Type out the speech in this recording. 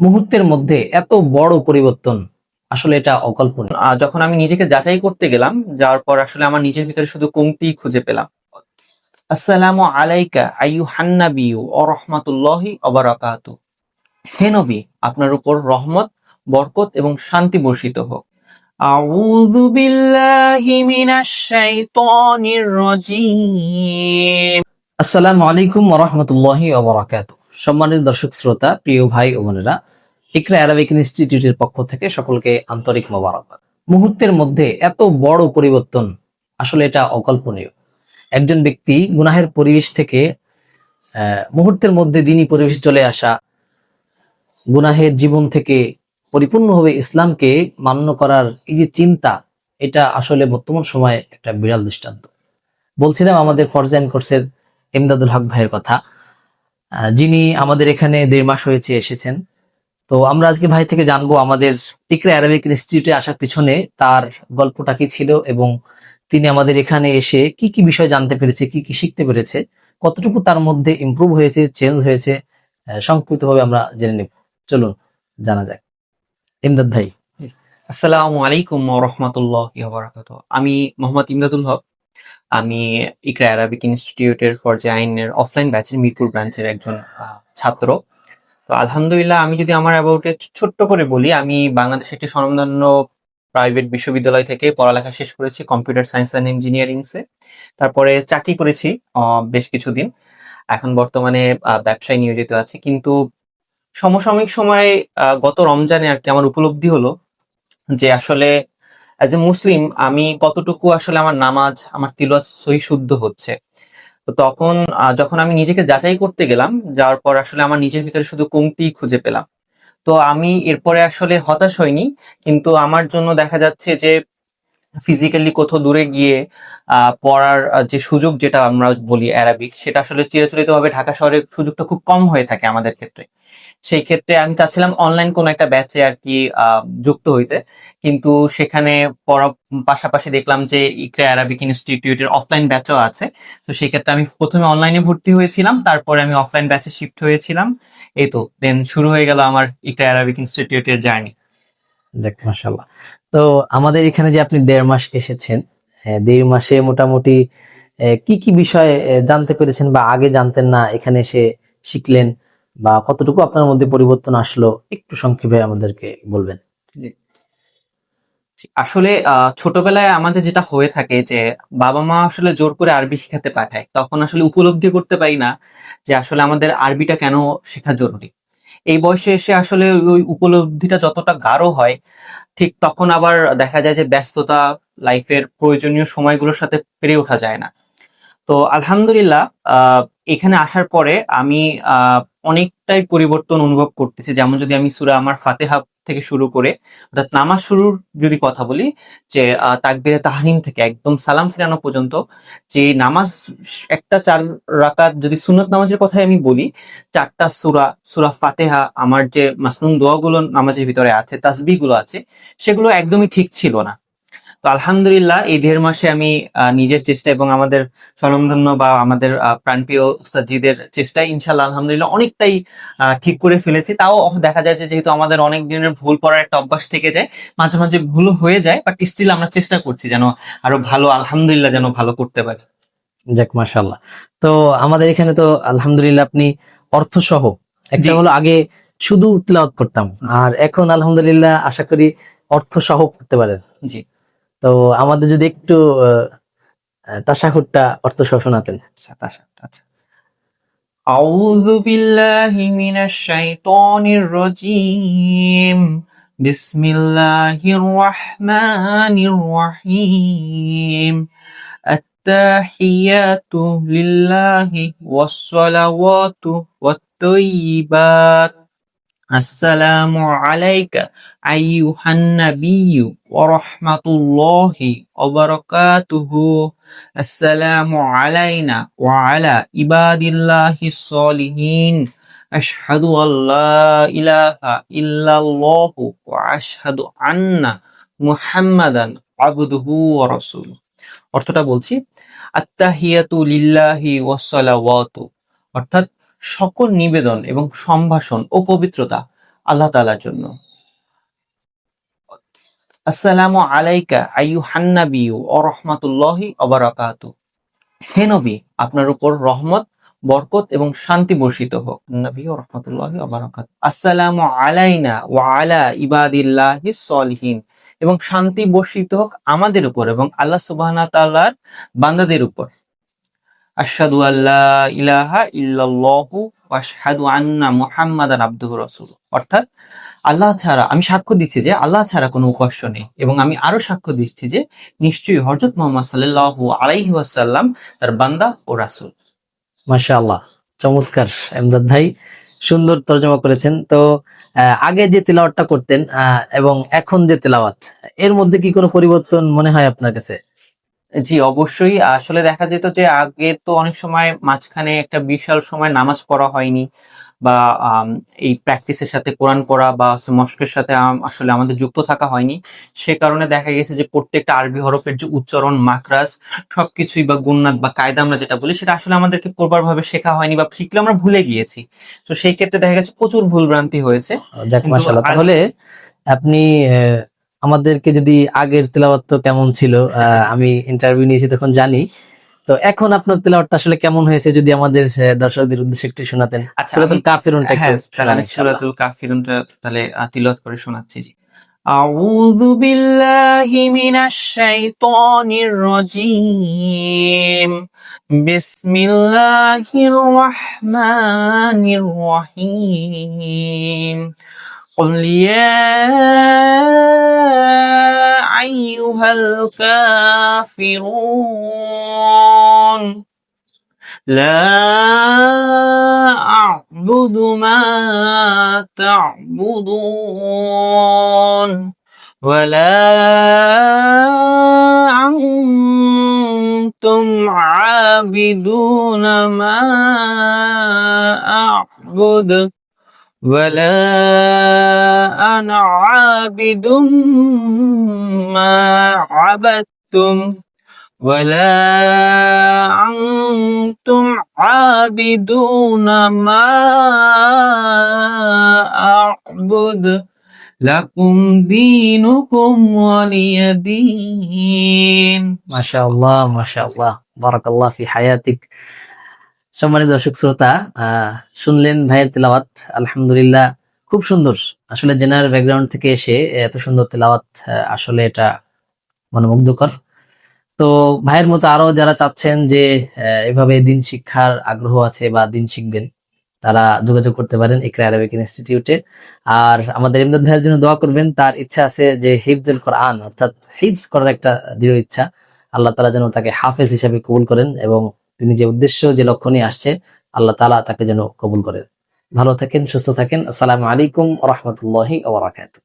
মুহূর্তের মধ্যে এত বড় পরিবর্তন, আসলে এটা অকল্পনীয়। যখন আমি নিজেকে যাচাই করতে গেলাম, যাওয়ার পর আসলে আমার নিজের ভিতরে শুধু কমতিই খুঁজে পেলাম। আসসালামু আলাইকা আইয়ুহান নাবিয়্যু ওয়া রাহমাতুল্লাহি ওয়া বারাকাতুহু। হে নবী, আপনার উপর রহমত, বরকত এবং শান্তি বর্ষিত হোক। আউযু বিল্লাহি মিনাশ শাইতানির রাজীম। আসসালামু আলাইকুম ওয়া রাহমাতুল্লাহি ওয়া বারাকাতুহু। সম্মানিত দর্শক শ্রোতা, প্রিয় ভাই ও বোনেরা, ইকরা অ্যারাবিক ইনস্টিটিউটের পক্ষ থেকে সকলকে আন্তরিক মোবারকবাদ। মুহূর্তের মধ্যে এত বড় পরিবর্তন, আসলে এটা অকল্পনীয়। একজন ব্যক্তি গুনাহের পরিবেশ থেকে মুহূর্তের মধ্যে দিনী পরিবেশ চলে আসা, গুনাহের জীবন থেকে পরিপূর্ণভাবে ইসলামকে মান্য করার এই যে চিন্তা, এটা আসলে বর্তমান সময়ে একটা বিরাল দৃষ্টান্ত। বলছিলাম আমাদের ফরজাইন কোর্সের ইমদাদুল হক ভাইয়ের কথা, যিনি আমাদের এখানে 1.5 মাস হয়েছে এসেছেন। তো আমরা আজকে ভাই থেকে জানবো আমাদের ইকরা অ্যারাবিক ইনস্টিটিউটে আসার পিছনে তার গল্পটা কি ছিল, এবং তিনি আমাদের এখানে এসে কি কি বিষয় জানতে পেরেছে, কি কি শিখতে পেরেছে, কতটুকু তার মধ্যে ইমপ্রুভ হয়েছে, চেঞ্জ হয়েছে, সংক্ষিপ্তভাবে আমরা জেনে নেব। চলুন জানা যাক। ইমদাদ ভাই। আসসালামু আলাইকুম ওয়া রাহমাতুল্লাহি ওয়া বারাকাতুহু। আমি মোহাম্মদ ইমদাদুল হক। আমি ইকরা অ্যারাবিক ইনস্টিটিউটের ফরজাইনের অফলাইন ব্যাচের মিরপুর ব্রাঞ্চের একজন ছাত্র। তো আলহামদুলিল্লাহ, আমি যদি আমার অ্যাবাউটে ছোট্ট করে বলি, আমি বাংলাদেশের একটি স্বনামধন্য প্রাইভেট বিশ্ববিদ্যালয় থেকে পড়ালেখা শেষ করেছি কম্পিউটার সায়েন্স অ্যান্ড ইঞ্জিনিয়ারিংসে। তারপরে চাকরি করেছি বেশ কিছুদিন। এখন বর্তমানে ব্যবসায় নিয়োজিত আছি। কিন্তু সমসাময়িক সময়ে গত রমজানে আর কি আমার উপলব্ধি হলো যে আসলে অ্যাজ এ মুসলিম আমি কতটুকু আসলে আমার নামাজ, আমার তিলাওয়াত সহি শুদ্ধ হচ্ছে। তো তখন যখন আমি নিজেকে যাচাই করতে গেলাম, যাওয়ার পর আসলে আমার নিজের ভিতরে শুধু কমতিই খুঁজে পেলাম। তো আমি এরপরে আসলে হতাশ হইনি, কিন্তু আমার জন্য দেখা যাচ্ছে যে ফিজিক্যালি কোথাও দূরে গিয়ে পড়ার যে সুযোগ, যেটা আমরা বলি অ্যারাবিক, সেটা আসলে চিরাচরিতভাবে ঢাকা শহরে সুযোগটা খুব কম হয়ে থাকে আমাদের ক্ষেত্রে। সেই ক্ষেত্রে আমি চাচ্ছিলাম অনলাইন কোনো একটা ব্যাচে আর কি যুক্ত হইতে, কিন্তু সেখানে পড়া পাশাপাশি দেখলাম যে ইকরা অ্যারাবিক ইনস্টিটিউটের অফলাইন ব্যাচও আছে। তো সেই ক্ষেত্রে আমি প্রথমে অনলাইনে ভর্তি হয়েছিলাম, তারপরে আমি অফলাইন ব্যাচে শিফট হয়েছিলাম। এই তো দেন শুরু হয়ে গেল আমার ইকরা অ্যারাবিক ইনস্টিটিউটের জার্নি। যাক, মাশাআল্লাহ। তো আমাদের এখানে যে আপনি 1.5 মাস এসেছেন, 1.5 মাসে মোটামুটি কি কি বিষয় জানতে পেরেছেন, বা আগে জানতেন না এখানে এসে শিখলেন, বা কতটুকু আপনার মধ্যে পরিবর্তন আসলো, একটু সংক্ষেপে আমাদেরকে বলবেন। আসলে ছোটবেলায় আমাদের যেটা হয়ে থাকে যে বাবা মা আসলে জোর করে আরবি শিখাতে পাঠায়, তখন আসলে উপলব্ধি করতে পারি না যে আসলে আমাদের আরবিটা কেন শেখা জরুরি। এই বয়সে এসে আসলে ওই উপলব্ধিটা যতটা গাঢ় হয়, ঠিক তখন আবার দেখা যায় যে ব্যস্ততা, লাইফের প্রয়োজনীয় সময়গুলোর সাথে পেরে ওঠা যায় না। তো আলহামদুলিল্লাহ, এখানে আসার পরে আমি অনেকটাই পরিবর্তন অনুভব করতেছি। যেমন যদি আমি সূরা আমার ফাতিহা থেকে শুরু করে, অর্থাৎ নামাজ শুরুর যদি কথা বলি, যে তাকবীরে তাহরিম থেকে একদম সালাম ফিরানো পর্যন্ত, যে নামাজ একটা 4 রাকাত যদি সুন্নত নামাজের কথাই আমি বলি, 4টা সূরা ফাতিহা, আমার যে মাসনুন দোয়াগুলো নামাজের ভিতরে আছে, তাসবিহ গুলো আছে, সেগুলো একদমই ঠিক ছিল না। তো আলহামদুলিল্লাহ, এই 1.5 মাসে আমি নিজের চেষ্টা এবং আমাদের স্বনামধন্য বা আমাদের প্রাণপ্রিয় উস্তাদজিদের চেষ্টায় ইনশাল্লাহ আলহামদুলিল্লাহ অনেকটাই ঠিক করে ফেলেছি। তাও দেখা যাচ্ছে যেহেতু আমাদের অনেক দিনের ভুল করার একটা অভ্যাস থেকে যায়, মাঝে মাঝে ভুল হয়ে যায়, বাট স্টিল আমরা চেষ্টা করছি যেন আরো ভালো, আলহামদুলিল্লাহ যেন ভালো করতে পারি। যাক, মাশাআল্লাহ। তো আমাদের এখানে তো আলহামদুলিল্লাহ আপনি অর্থ সহ, একটা জি হলো আগে শুধু তিলাওয়াত করতাম, আর এখন আলহামদুলিল্লাহ আশা করি অর্থ সহ পড়তে পারেন। জি তো আমাদের যদি একটু তাশাহুদটা অর্থ সহ শোনাতেন। আচ্ছা, আচ্ছা। আউযু বিল্লাহি মিনাশ শাইতানির রাজীম। বিসমিল্লাহির রাহমানির রাহিম। আত্তাহিয়াতু লিল্লাহি ওয়াসসালাওয়াতু ওয়াত-তাইয়্যিবাত। আসসালামু আলাইকা আইয়ুহান নাবিয়্যু ওয়া রাহমাতুল্লাহি ওয়া বারাকাতুহু। আসসালামু আলাইনা ওয়া আলা ইবাদিল্লাহিস সলিহিন। আশহাদু আল্লা ইলাহা ইল্লাল্লাহু ওয়া আশহাদু আন্না মুহাম্মাদান আবদুহু ওয়া রাসূলুহু। অর্থটা বলছি, আত্তাহিয়াতু লিল্লাহি ওয়াসসালাওয়াতু, অর্থাৎ সকল নিবেদন এবং সম্ভাষণ ও পবিত্রতা আল্লাহ তাআলার জন্য। আসসালামু আলাইকা আইয়ুহান নাবিয়্যু ওয়া রাহমাতুল্লাহি ওয়া বারাকাতুহু। হে নবী, আপনার উপর রহমত, বরকত এবং শান্তি বর্ষিত হোক। নবী ও রহমতুল্লাহি ওয়া বারাকাতুহু। আসসালামু আলাইনা ওয়া আলা ইবাদিল্লাহিস সলিহিন, এবং শান্তি বর্ষিত হোক আমাদের উপর এবং আল্লাহ সুবহানাহু ওয়া তাআলার বান্দাদের উপর। আশহাদু আল্লা ইলাহা ইল্লাল্লাহু ওয়া আশহাদু আন্না মুহাম্মাদান আবদুহু রাসূলুহু। অর্থাৎ আল্লাহ ছাড়া, আমি সাক্ষ্য দিচ্ছি যে আল্লাহ ছাড়া কোনো উপাস্য নেই, এবং আমি আরো সাক্ষ্য দিচ্ছি যে নিশ্চয়ই হযরত মুহাম্মদ সাল্লাল্লাহু আলাইহি ওয়াসাল্লাম তার বান্দা ও রাসূল। মাশাআল্লাহ, চমৎকার এমদাদ ভাই, সুন্দর তর্জমা করেছেন। তো আগে যে তেলাওয়াতটা করতেন এবং এখন যে তেলাওয়াত, এর মধ্যে কি কোনো পরিবর্তন মনে হয় আপনার কাছে? জি, অবশ্যই। আসলে দেখা যেত যে আগে তো অনেক সময় মাঝখানে একটা বিশাল সময় নামাজ পড়া হয়নি, বা এই প্র্যাকটিসের সাথে কোরআন পড়া বা মস্কের সাথে আসলে আমাদের যুক্ত থাকা হয়নি। সে কারণে দেখা গেছে যে প্রত্যেকটা আরবি হরফের যে উচ্চারণ, মাখরাজ সবকিছুই, বা গুন্নাত বা কায়দা আমরা যেটা বলি, সেটা আসলে আমাদেরকে প্রপারভাবে শেখা হয়নি, বা শিখলে আমরা ভুলে গিয়েছি। তো সেই ক্ষেত্রে দেখা গেছে প্রচুর ভুলভ্রান্তি হয়েছে। যাক, কিন্তু মাশাআল্লাহ। তাহলে আপনি আমাদেরকে যদি আগের তেলাওয়াত তো কেমন ছিল, আমি ইন্টারভিউ নিয়েছি তখন জানি, তো এখন আপনার তেলাওয়াতটা আসলে কেমন হয়েছে যদি আমাদের দর্শকদের উদ্দেশ্যে একটু শোনাতেন। আচ্ছা, সূরাতুল কাফিরুনটা একটু হ্যাঁ, তাহলে শোনান আমি ইনশাআল্লাহ। সূরাতুল কাফিরুনটা তাহলে তিলাওয়াত করে শোনাচ্ছি। জি। আউযু বিল্লাহি মিনাশ শাইতানির রাজীম। বিসমিল্লাহির রাহমানির রাহিম। قل يا أيها الكافرون لا أعبد ما تعبدون ولا أنتم عابدون ما أعبد ولا أنا عابد ما عبدتم ولا أنتم عابدون ما أعبد لكم دينكم ولي دين। মাশাআল্লাহ, মাশাআল্লাহ, বারাকাল্লাহ ফি হায়াতিক। সম্মানিত দর্শক শ্রোতা, শুনলেন ভাইয়ের তেলাওয়াত। আলহামদুলিল্লাহ, খুব সুন্দর। আসলে জেনারেল ব্যাকগ্রাউন্ড থেকে এসে এত সুন্দর তেলাওয়াত, আসলে এটা মনোমুগ্ধকর। তো ভাইয়ের মতো আরো যারা চাচ্ছেন যে এভাবে দিন শিক্ষার আগ্রহ আছে বা দিন শিখবেন, তারা যোগাযোগ করতে পারেন ইকরা আরাবিক ইনস্টিটিউটে। আর আমাদের ইমদাদ ভাইয়ের জন্য দোয়া করবেন। তার ইচ্ছা আছে যে হিফজুল কোরআন, অর্থাৎ হিফজ করার একটা দৃঢ় ইচ্ছা। আল্লাহ তাআলা যেন তাকে হাফেজ হিসাবে কবুল করেন, এবং তিনি যে উদ্দেশ্য, যে লক্ষ্য নিয়ে আসছে, আল্লাহ তাআলা তাকে যেন কবুল করেন। ভালো থাকেন, সুস্থ থাকেন। আসসালামু আলাইকুম ওয়া রাহমাতুল্লাহি ওয়া বারাকাতুহু।